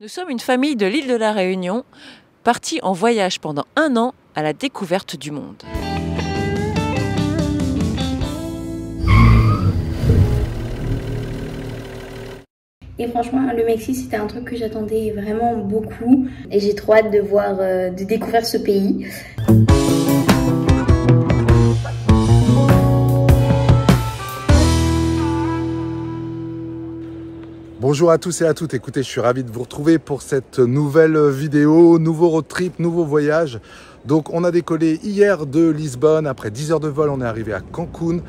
Nous sommes une famille de l'île de la Réunion, partie en voyage pendant 1 an à la découverte du monde. Et franchement, le Mexique, c'était un truc que j'attendais vraiment beaucoup. Et j'ai trop hâte de découvrir ce pays. Bonjour à tous et à toutes, écoutez, je suis ravi de vous retrouver pour cette nouvelle vidéo, nouveau road trip, nouveau voyage. Donc on a décollé hier de Lisbonne, après 10 heures de vol, on est arrivé à Cancun.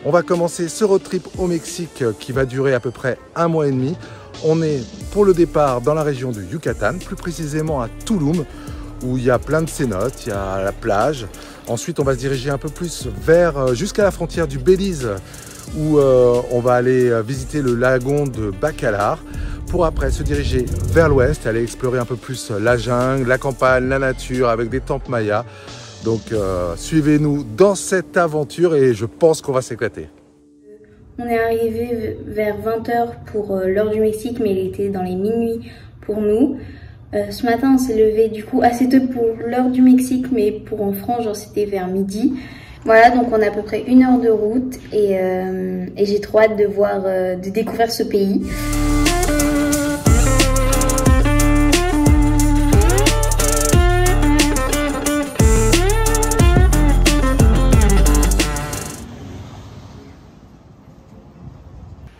On va commencer ce road trip au Mexique qui va durer à peu près 1 mois et demi. On est pour le départ dans la région du Yucatan, plus précisément à Tulum, où il y a plein de cénotes, il y a la plage. Ensuite on va se diriger un peu plus vers jusqu'à la frontière du Belize, où on va aller visiter le lagon de Bacalar pour après se diriger vers l'ouest, aller explorer un peu plus la jungle, la campagne, la nature avec des temples mayas. Donc suivez-nous dans cette aventure et je pense qu'on va s'éclater. On est arrivé vers 20 h pour l'heure du Mexique, mais il était dans les minuit pour nous. Ce matin on s'est levé du coup assez tôt pour l'heure du Mexique, mais pour en France genre c'était vers midi. Voilà, donc on a à peu près 1 heure de route et j'ai trop hâte de découvrir ce pays.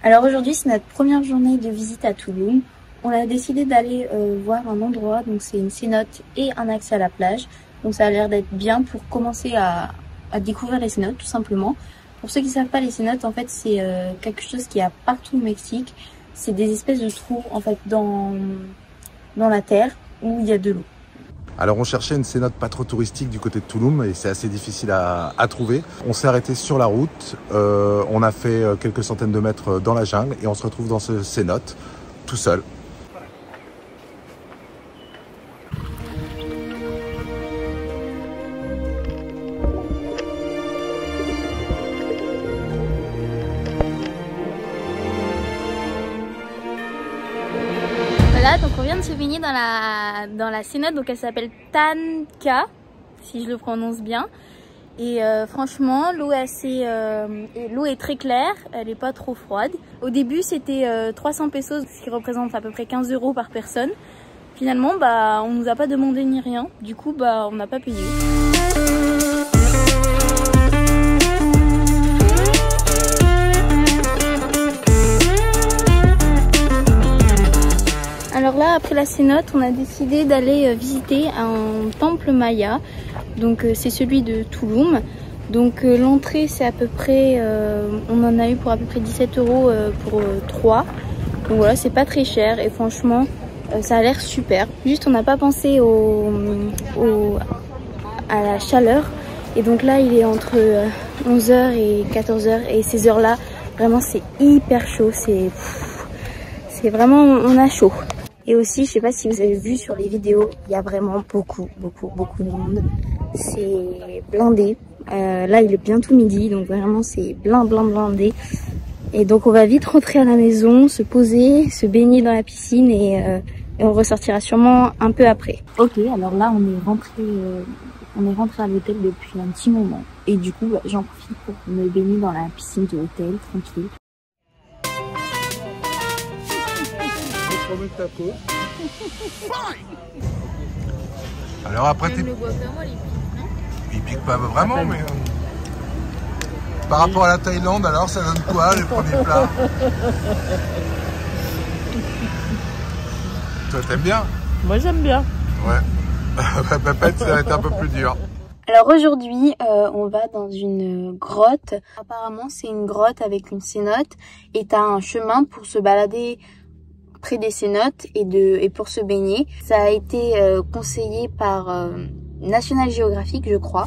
Alors aujourd'hui c'est notre première journée de visite à Tulum. On a décidé d'aller voir un endroit, donc c'est une cénote et un accès à la plage. Donc ça a l'air d'être bien pour commencer à découvrir les cénotes tout simplement. Pour ceux qui ne savent pas, les cénotes en fait c'est quelque chose qui a partout au Mexique. C'est des espèces de trous en fait dans la terre où il y a de l'eau. Alors on cherchait une cénote pas trop touristique du côté de Tulum et c'est assez difficile à trouver. On s'est arrêté sur la route, on a fait quelques centaines de mètres dans la jungle et on se retrouve dans ce cénote tout seul. Voilà, donc on vient de se baigner dans la cénote, donc elle s'appelle Tanka, si je le prononce bien. Et franchement, l'eau est très claire, elle n'est pas trop froide. Au début, c'était 300 pesos, ce qui représente à peu près 15 € par personne. Finalement, on nous a pas demandé ni rien, du coup, on n'a pas payé. Alors là, après la cénote, on a décidé d'aller visiter un temple maya. Donc c'est celui de Tulum. Donc l'entrée c'est à peu près, on en a eu pour à peu près 17 € pour 3. Donc voilà, c'est pas très cher et franchement ça a l'air super. Juste on n'a pas pensé à la chaleur. Et donc là il est entre 11 h et 14 h et ces heures là vraiment c'est hyper chaud. C'est vraiment, on a chaud. Et aussi, je sais pas si vous avez vu sur les vidéos, il y a vraiment beaucoup de monde. C'est blindé. Là, il est bientôt midi, donc vraiment c'est blindé. Et donc on va vite rentrer à la maison, se poser, se baigner dans la piscine et on ressortira sûrement un peu après. Ok, alors là on est rentré à l'hôtel depuis un petit moment. Et du coup, j'en profite pour me baigner dans la piscine de l'hôtel, tranquille. Alors après il pique pas vraiment, mais par rapport à la Thaïlande, alors ça donne quoi les premiers plats? Toi t'aimes bien? Moi j'aime bien. Ouais. Peut-être ça va être un peu plus dur. Alors aujourd'hui, on va dans une grotte. Apparemment, c'est une grotte avec une cénote et t'as un chemin pour se balader près des cénotes et pour se baigner. Ça a été conseillé par National Geographic, je crois.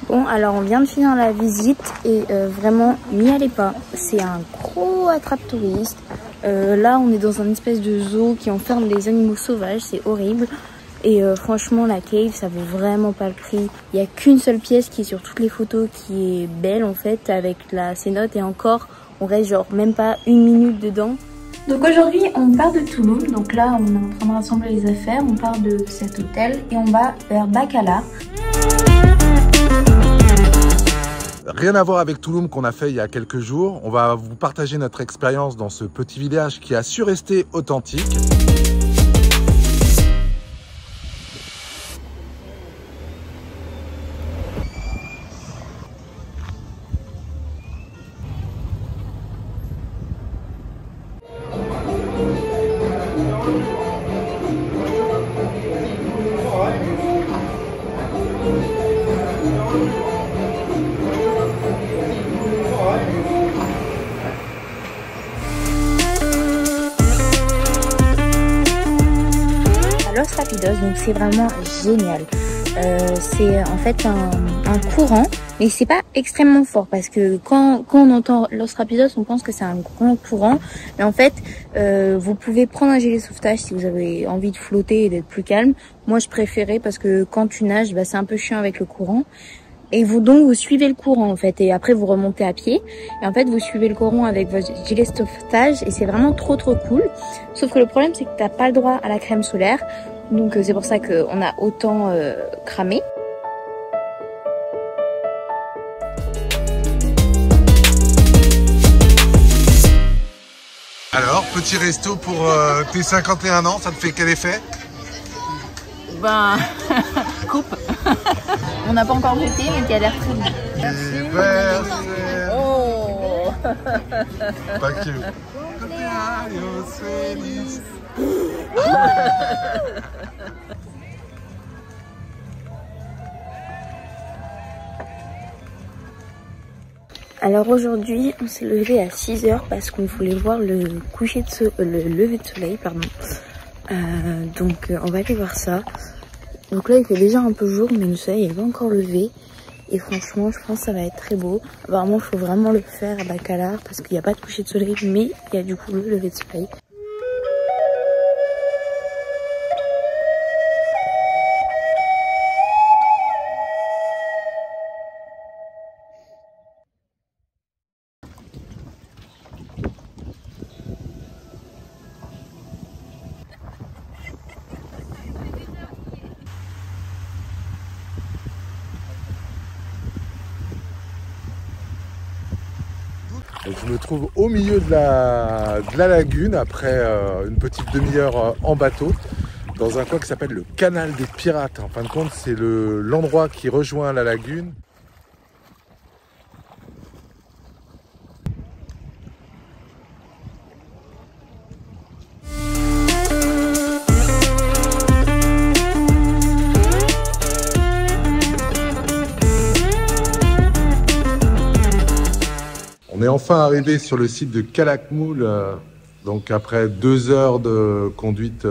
Bon, alors on vient de finir la visite et vraiment, n'y allez pas. C'est un gros attrape-touriste. Là, on est dans un espèce de zoo qui enferme des animaux sauvages, c'est horrible. Et franchement, la cave, ça vaut vraiment pas le prix. Il n'y a qu'une seule pièce qui est sur toutes les photos qui est belle en fait, avec la cénote, et encore, on reste genre même pas 1 minute dedans. Donc aujourd'hui, on part de Touloum. Donc là, on est en train de rassembler les affaires. On part de cet hôtel et on va vers Bacala. Rien à voir avec Touloum qu'on a fait il y a quelques jours. On va vous partager notre expérience dans ce petit village qui a su rester authentique. Los Rapidos, donc c'est vraiment génial. C'est en fait un courant, mais c'est pas extrêmement fort parce que quand on entend Los Rapidos, on pense que c'est un grand courant, mais en fait vous pouvez prendre un gilet sauvetage si vous avez envie de flotter et d'être plus calme. Moi je préférais parce que quand tu nages, bah, c'est un peu chiant avec le courant. Et vous suivez le courant en fait, et après vous remontez à pied, et en fait vous suivez le courant avec votre gilet sauvetage, et c'est vraiment trop cool. Sauf que le problème c'est que t'as pas le droit à la crème solaire, donc c'est pour ça qu'on a autant cramé. Alors, petit resto pour tes 51 ans, ça te fait quel effet? Ben, coupe. On n'a pas encore goûté, mais qui a l'air très bon. Anniversaire. Oh. Pas que. Cumpleaños feliz. Alors aujourd'hui, on s'est levé à 6 h parce qu'on voulait voir le lever de soleil, pardon. Donc on va aller voir ça. Donc là il fait déjà un peu jour, mais le soleil n'est pas encore levé. Et franchement je pense que ça va être très beau. Apparemment il faut vraiment le faire à Bacala parce qu'il n'y a pas de coucher de soleil, mais il y a du coup le lever de soleil. Et je me trouve au milieu de la lagune après une petite demi-heure en bateau dans un coin qui s'appelle le canal des pirates. En fin de compte, c'est l'endroit qui rejoint la lagune. On est enfin arrivé sur le site de Calakmul, donc après 2 heures de conduite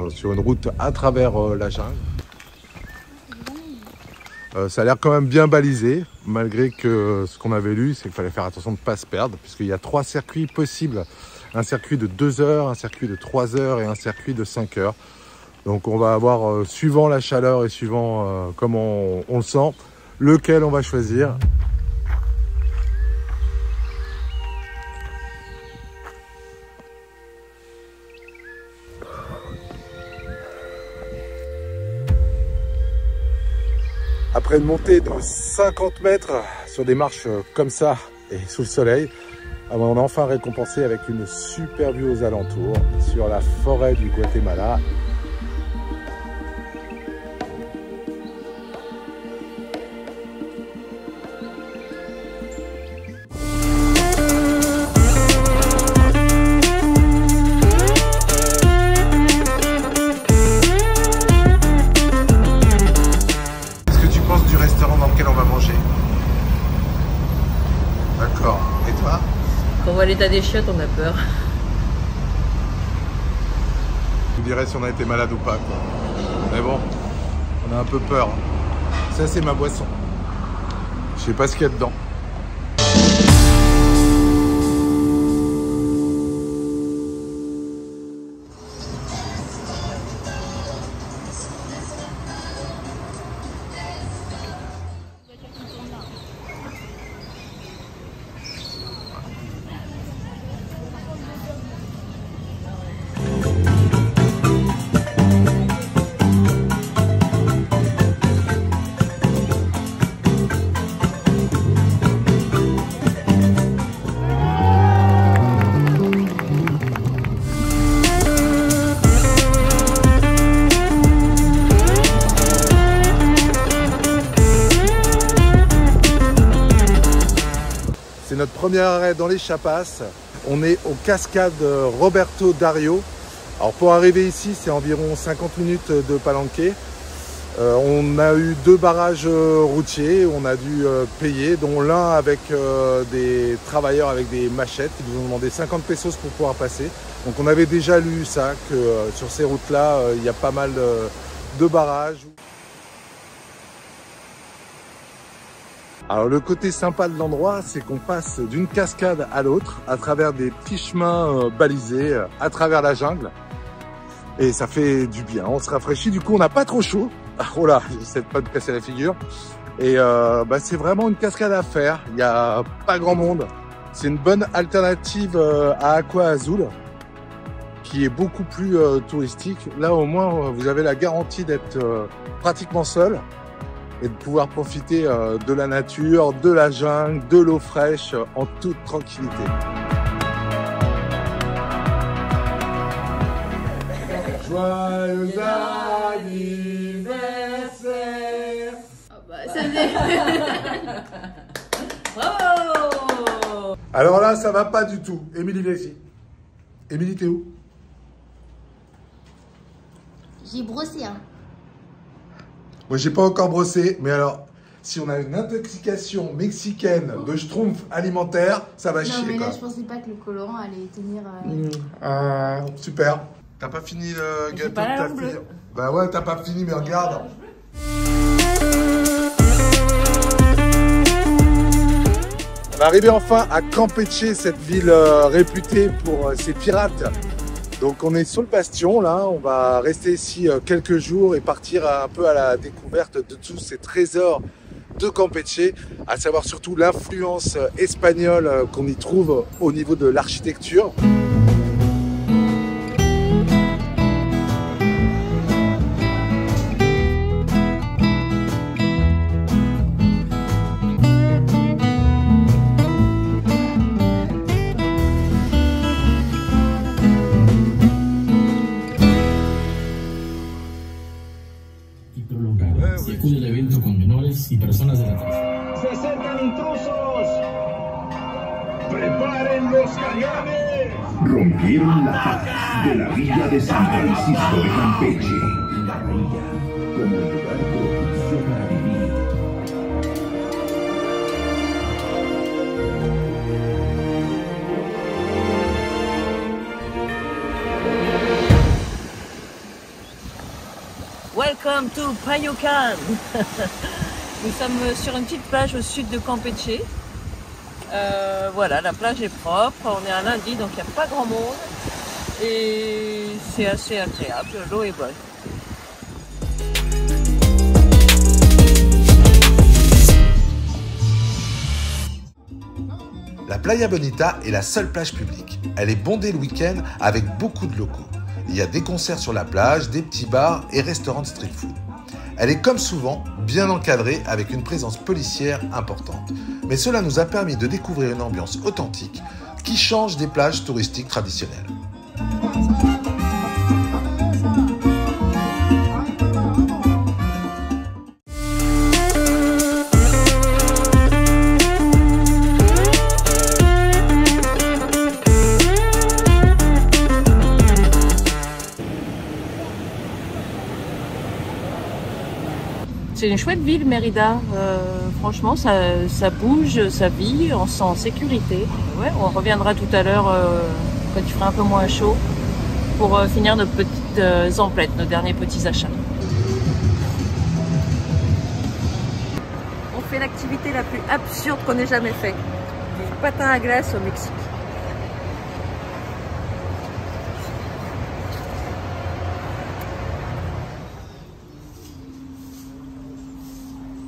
sur une route à travers la jungle. Ça a l'air quand même bien balisé, malgré que ce qu'on avait lu, c'est qu'il fallait faire attention de ne pas se perdre, puisqu'il y a 3 circuits possibles. Un circuit de 2 heures, un circuit de 3 heures et un circuit de 5 heures. Donc on va avoir, suivant la chaleur et suivant comment on le sent, lequel on va choisir. Après une montée de 50 mètres sur des marches comme ça et sous le soleil, on a enfin récompensé avec une super vue aux alentours sur la forêt du Guatemala. D'accord. Et toi? Quand on voit l'état des chiottes, on a peur. Je vous dirais si on a été malade ou pas, quoi. Mais bon, on a un peu peur. Ça, c'est ma boisson. Je sais pas ce qu'il y a dedans. C'est notre premier arrêt dans les Chapas. On est aux cascades Roberto Dario. Alors pour arriver ici, c'est environ 50 minutes de Palenque. On a eu 2 barrages routiers, on a dû payer, dont l'un avec des travailleurs avec des machettes qui nous ont demandé 50 pesos pour pouvoir passer. Donc on avait déjà lu ça, que sur ces routes-là, il y a pas mal de barrages. Alors le côté sympa de l'endroit, c'est qu'on passe d'une cascade à l'autre à travers des petits chemins balisés, à travers la jungle. Et ça fait du bien, on se rafraîchit, du coup on n'a pas trop chaud. Oh là, j'essaie de pas me casser la figure. Et c'est vraiment une cascade à faire, il n'y a pas grand monde. C'est une bonne alternative à Aqua Azul, qui est beaucoup plus touristique. Là au moins vous avez la garantie d'être pratiquement seul et de pouvoir profiter de la nature, de la jungle, de l'eau fraîche en toute tranquillité. Joyeux anniversaire. Oh bah, ça faisait... Bravo! Alors là, ça va pas du tout. Émilie, viens ici. Émilie, t'es où? J'ai brossé, hein. Moi, j'ai pas encore brossé, mais alors, si on a une intoxication mexicaine de schtroumpf alimentaire, ça va chier. Non, mais là, quoi. je pensais pas que le colorant allait tenir... Super. T'as pas fini le gâteau de ta fille? Bah ouais, t'as pas fini, mais regarde. On est arrivé enfin à Campeche, cette ville réputée pour ses pirates. Donc on est sur le bastion là, on va rester ici quelques jours et partir un peu à la découverte de tous ces trésors de Campeche, à savoir surtout l'influence espagnole qu'on y trouve au niveau de l'architecture. Se acude al evento con menores y personas de la tercera. ¡Se acercan intrusos! ¡Preparen los cañones! Rompieron la paz de la villa de San Francisco de Campeche. La villa como el lugar propicio para vivir. Welcome to Payocan. Nous sommes sur une petite plage au sud de Campeche. Voilà, la plage est propre, on est un lundi donc il n'y a pas grand monde et c'est assez agréable, l'eau est bonne. La Playa Bonita est la seule plage publique. Elle est bondée le week-end avec beaucoup de locaux. Il y a des concerts sur la plage, des petits bars et restaurants de street food. Elle est comme souvent bien encadrée avec une présence policière importante. Mais cela nous a permis de découvrir une ambiance authentique qui change des plages touristiques traditionnelles. C'est une chouette ville, Mérida. Franchement, ça bouge, ça vit, on se sent en sécurité. Ouais, on reviendra tout à l'heure quand il fera un peu moins chaud pour finir nos petites emplettes, nos derniers petits achats. On fait l'activité la plus absurde qu'on ait jamais fait. Du patin à glace au Mexique.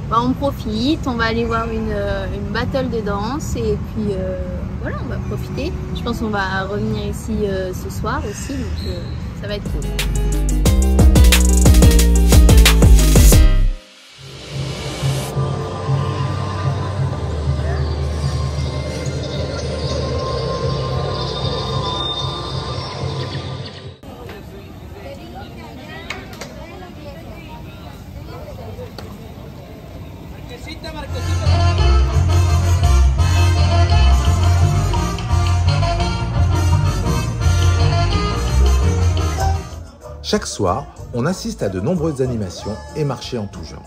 Bah, on profite, on va aller voir une battle de danse et puis voilà, on va profiter. Je pense qu'on va revenir ici ce soir aussi, donc ça va être cool. Chaque soir, on assiste à de nombreuses animations et marchés en tout genre.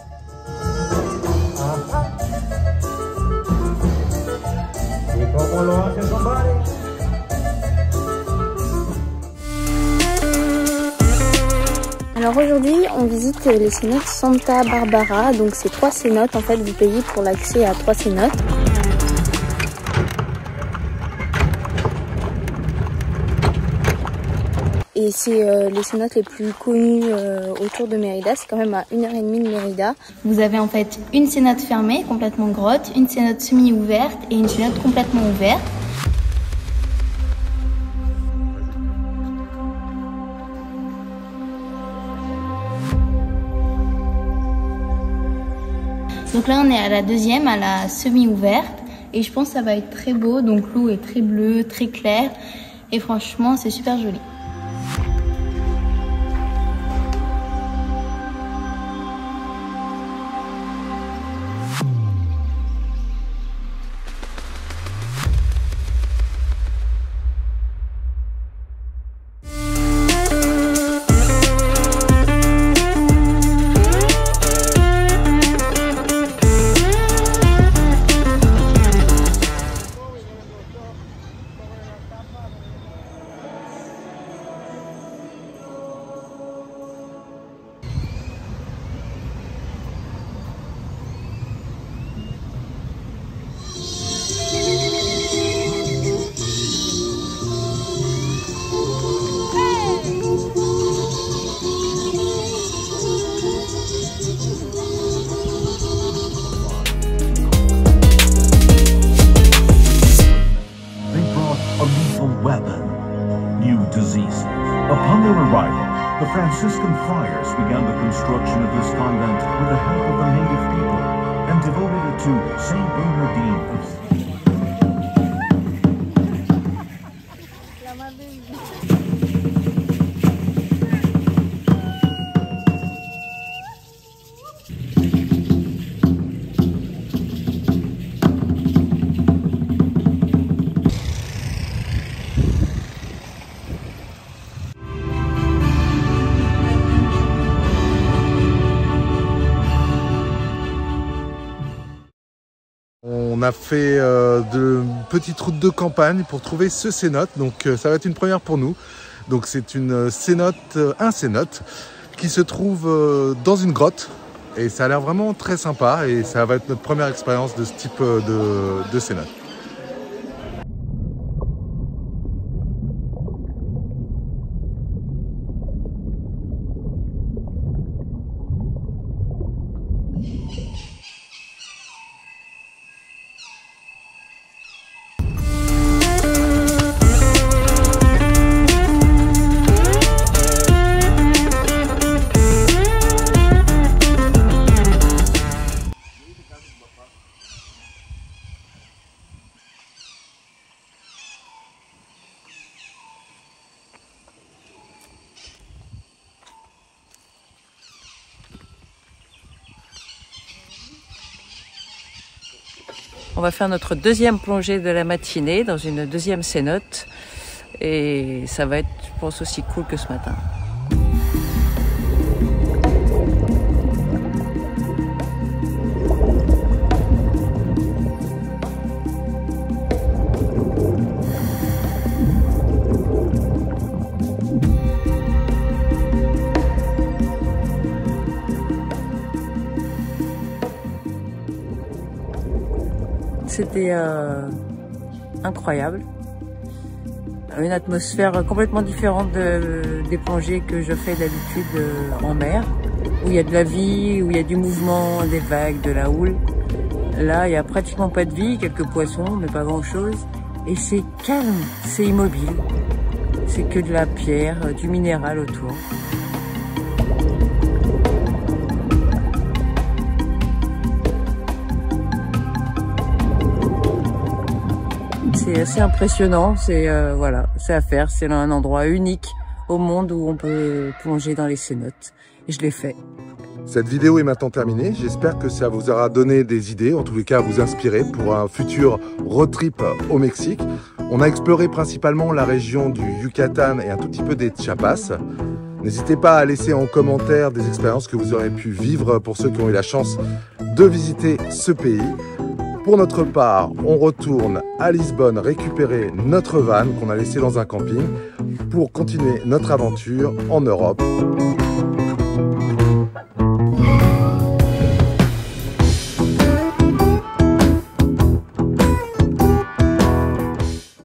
Alors aujourd'hui, on visite les cénotes Santa Barbara, donc c'est 3 cénotes en fait, vous payez pour l'accès à 3 cénotes. Et c'est les cénotes les plus connues autour de Mérida, c'est quand même à 1h30 de Mérida. Vous avez en fait une cénote fermée, complètement grotte, une cénote semi-ouverte et une cénote complètement ouverte. Donc là on est à la deuxième, à la semi-ouverte, et je pense que ça va être très beau, donc l'eau est très bleue, très claire, et franchement c'est super joli. Upon their arrival, the Franciscan friars began the construction of this convent with the help of the native people and devoted it to Saint Bernardine of Siena. On a fait de petites routes de campagne pour trouver ce cénote, donc ça va être une première pour nous. Donc c'est une cénote, un cénote qui se trouve dans une grotte et ça a l'air vraiment très sympa et ça va être notre première expérience de ce type de cénote. On va faire notre deuxième plongée de la matinée dans une deuxième cénote et ça va être, je pense, aussi cool que ce matin. c'était incroyable. Une atmosphère complètement différente des plongées que je fais d'habitude en mer, où il y a de la vie, où il y a du mouvement, des vagues, de la houle. Là, il n'y a pratiquement pas de vie, quelques poissons, mais pas grand-chose. Et c'est calme, c'est immobile. C'est que de la pierre, du minéral autour. C'est assez impressionnant, c'est voilà, c'est à faire. C'est un endroit unique au monde où on peut plonger dans les cénotes. Et je l'ai fait. Cette vidéo est maintenant terminée. J'espère que ça vous aura donné des idées, en tous les cas à vous inspirer pour un futur road trip au Mexique. On a exploré principalement la région du Yucatan et un tout petit peu des Chiapas. N'hésitez pas à laisser en commentaire des expériences que vous aurez pu vivre pour ceux qui ont eu la chance de visiter ce pays. Pour notre part, on retourne à Lisbonne récupérer notre van qu'on a laissé dans un camping pour continuer notre aventure en Europe.